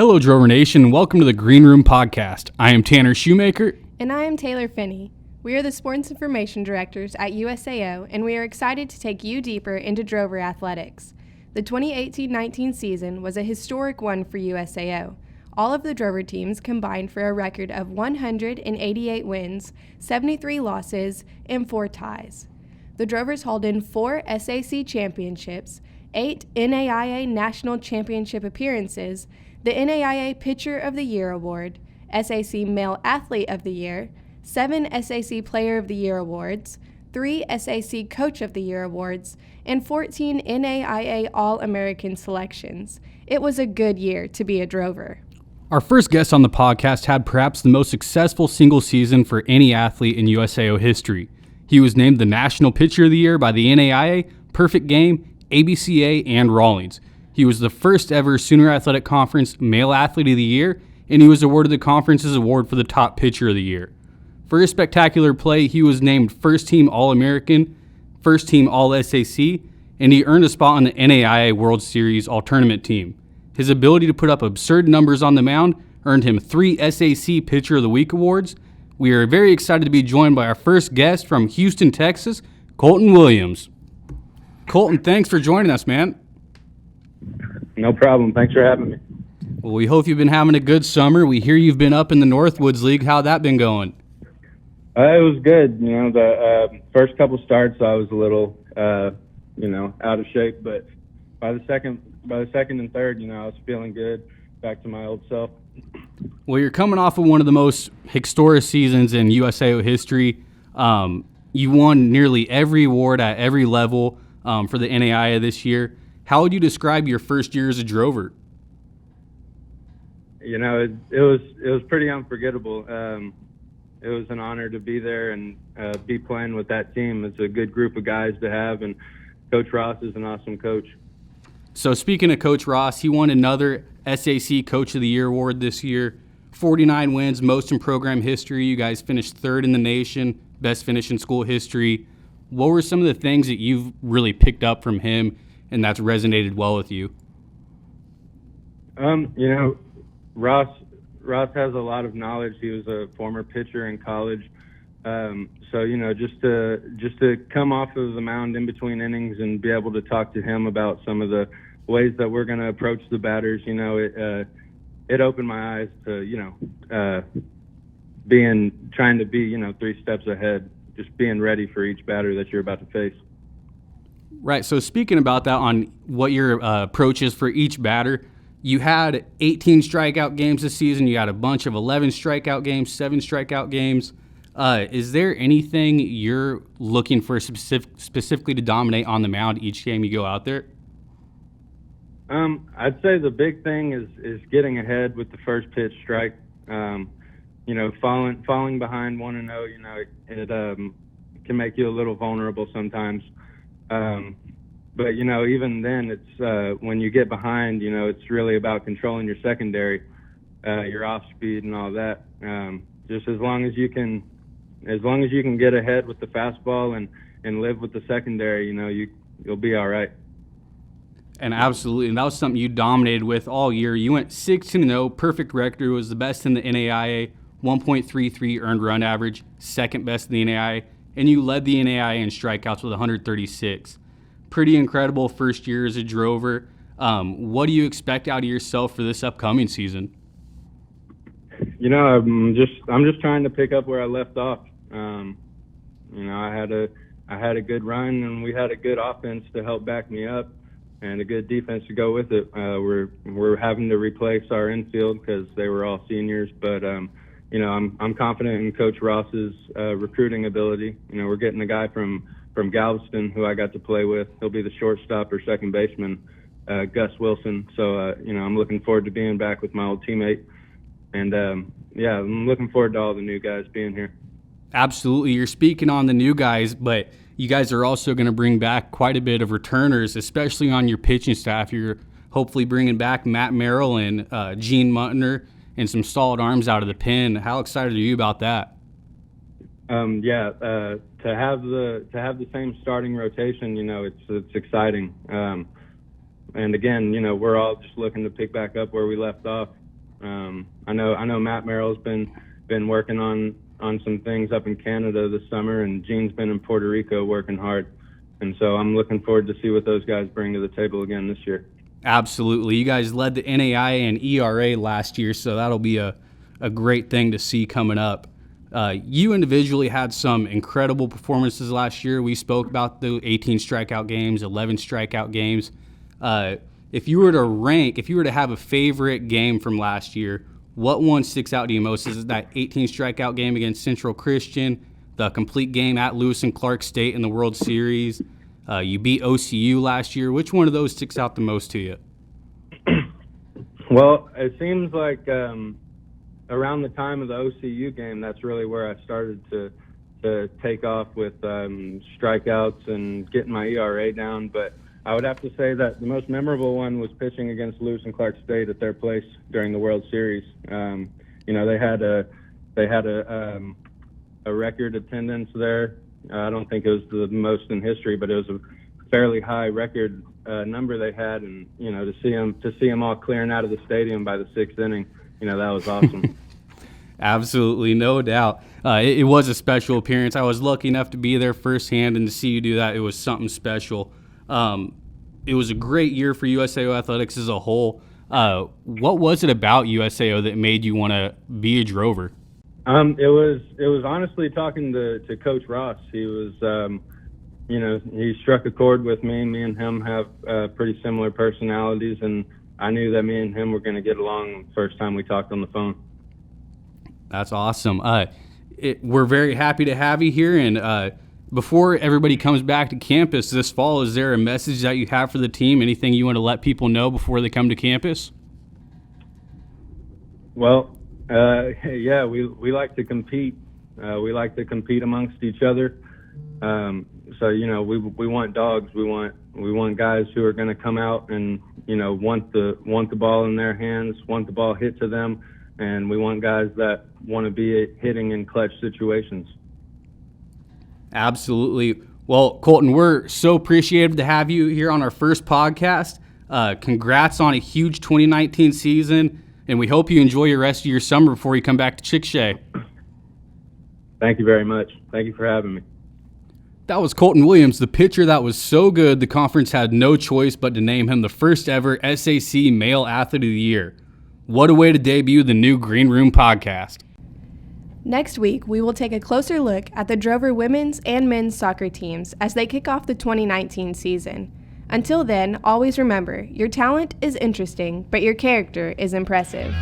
Hello, Drover Nation, and welcome to the Green Room Podcast. I am Tanner Shoemaker. And I am Taylor Finney. We are the Sports Information Directors at USAO, and we are excited to take you deeper into Drover athletics. The 2018-19 season was a historic one for USAO. All of the Drover teams combined for a record of 188 wins, 73 losses, and 4 ties. The Drovers hauled in 4 SAC championships, 8 NAIA National Championship appearances, the NAIA Pitcher of the Year Award, SAC Male Athlete of the Year, 7 SAC Player of the Year Awards, 3 SAC Coach of the Year Awards, and 14 NAIA All-American selections. It was a good year to be a Drover. Our first guest on the podcast had perhaps the most successful single season for any athlete in USAO history. He was named the National Pitcher of the Year by the NAIA, Perfect Game, ABCA, and Rawlings. He was the first ever Sooner Athletic Conference Male Athlete of the Year, and he was awarded the conference's award for the Top Pitcher of the Year. For his spectacular play, he was named First Team All-American, First Team All-SAC, and he earned a spot on the NAIA World Series All-Tournament team. His ability to put up absurd numbers on the mound earned him 3 SAC Pitcher of the Week awards. We are very excited to be joined by our first guest from Houston, Texas, Colton Williams. Colton, thanks for joining us, man. No problem. Thanks for having me. Well, we hope you've been having a good summer. We hear you've been up in the Northwoods League. How'd that been going? It was good. You know, the first couple starts, I was a little, out of shape. But by the second and third, I was feeling good, back to my old self. Well, you're coming off of one of the most historic seasons in USAO history. You won nearly every award at every level for the NAIA this year. How would you describe your first year as a Drover? It was pretty unforgettable. It was an honor to be there and be playing with that team. It's a good group of guys to have, and Coach Ross is an awesome coach. So speaking of Coach Ross, he won another SAC Coach of the Year award this year. 49 wins, most in program history. You guys finished 3rd in the nation, best finish in school history. What were some of the things that you've really picked up from him and that's resonated well with you? Ross has a lot of knowledge. He was a former pitcher in college. Just to come off of the mound in between innings and be able to talk to him about some of the ways that we're going to approach the batters, it opened my eyes to, trying to be, 3 steps ahead, just being ready for each batter that you're about to face. Right. So speaking about that, on what your approach is for each batter, you had 18 strikeout games this season. You had a bunch of 11 strikeout games, 7 strikeout games. Is there anything you're looking for specifically to dominate on the mound each game you go out there? I'd say the big thing is getting ahead with the first pitch strike. Falling behind 1-0, it can make you a little vulnerable sometimes. But even then, it's when you get behind, it's really about controlling your secondary, your off speed and all that. Just as long as you can get ahead with the fastball and live with the secondary, you'll be all right. And absolutely, and that was something you dominated with all year. You went 16-0, perfect record, was the best in the NAIA, 1.33 earned run average, second best in the NAIA, and you led the NAIA in strikeouts with 136. Pretty incredible first year as a Drover. What do you expect out of yourself for this upcoming season? I'm just trying to pick up where I left off. I had a good run, and we had a good offense to help back me up, and a good defense to go with it. We're having to replace our infield because they were all seniors, but I'm confident in Coach Ross's recruiting ability. We're getting a guy from Galveston who I got to play with. He'll be the shortstop or second baseman, Gus Wilson. So I'm looking forward to being back with my old teammate, and I'm looking forward to all the new guys being here. Absolutely, you're speaking on the new guys, but you guys are also going to bring back quite a bit of returners, especially on your pitching staff. You're hopefully bringing back Matt Merrill and Gene Muntner and some solid arms out of the pen. How excited are you about that? To have the same starting rotation, it's exciting. And again, we're all just looking to pick back up where we left off. I know Matt Merrill's been working on some things up in Canada this summer, and Gene's been in Puerto Rico working hard. And so I'm looking forward to see what those guys bring to the table again this year. Absolutely. You guys led the NAIA and ERA last year, so that'll be a great thing to see coming up. You individually had some incredible performances last year. We spoke about the 18 strikeout games, 11 strikeout games. If you were to have a favorite game from last year, what one sticks out to you most? Is it that 18 strikeout game against Central Christian, the complete game at Lewis and Clark State in the World Series? You beat OCU last year. Which one of those sticks out the most to you? Well, it seems like around the time of the OCU game, that's really where I started to take off with strikeouts and getting my ERA down. But I would have to say that the most memorable one was pitching against Lewis and Clark State at their place during the World Series. They had a record attendance there. I don't think it was the most in history, but it was a fairly high record number they had, and to see them all clearing out of the stadium by the sixth inning, that was awesome. Absolutely, no doubt. It was a special appearance. I was lucky enough to be there firsthand, and to see you do that, it was something special. It was a great year for USAO athletics as a whole. What was it about USAO that made you want to be a drover? It was honestly talking to Coach Ross. He was, he struck a chord with me. Me and him have pretty similar personalities, and I knew that me and him were going to get along the first time we talked on the phone. That's awesome. We're very happy to have you here, and before everybody comes back to campus this fall, is there a message that you have for the team? Anything you want to let people know before they come to campus? Well, yeah, we like to compete. We like to compete amongst each other. So we want dogs. We want guys who are going to come out and want the ball in their hands, want the ball hit to them, and we want guys that want to be hitting in clutch situations. Absolutely. Well, Colton, we're so appreciative to have you here on our first podcast. Congrats on a huge 2019 season, and we hope you enjoy your rest of your summer before you come back to Chickasha. Thank you very much. Thank you for having me. That was Colton Williams, the pitcher that was so good the conference had no choice but to name him the first ever SAC Male Athlete of the Year. What a way to debut the new Green Room podcast. Next week, we will take a closer look at the Drover women's and men's soccer teams as they kick off the 2019 season. Until then, always remember, your talent is interesting, but your character is impressive.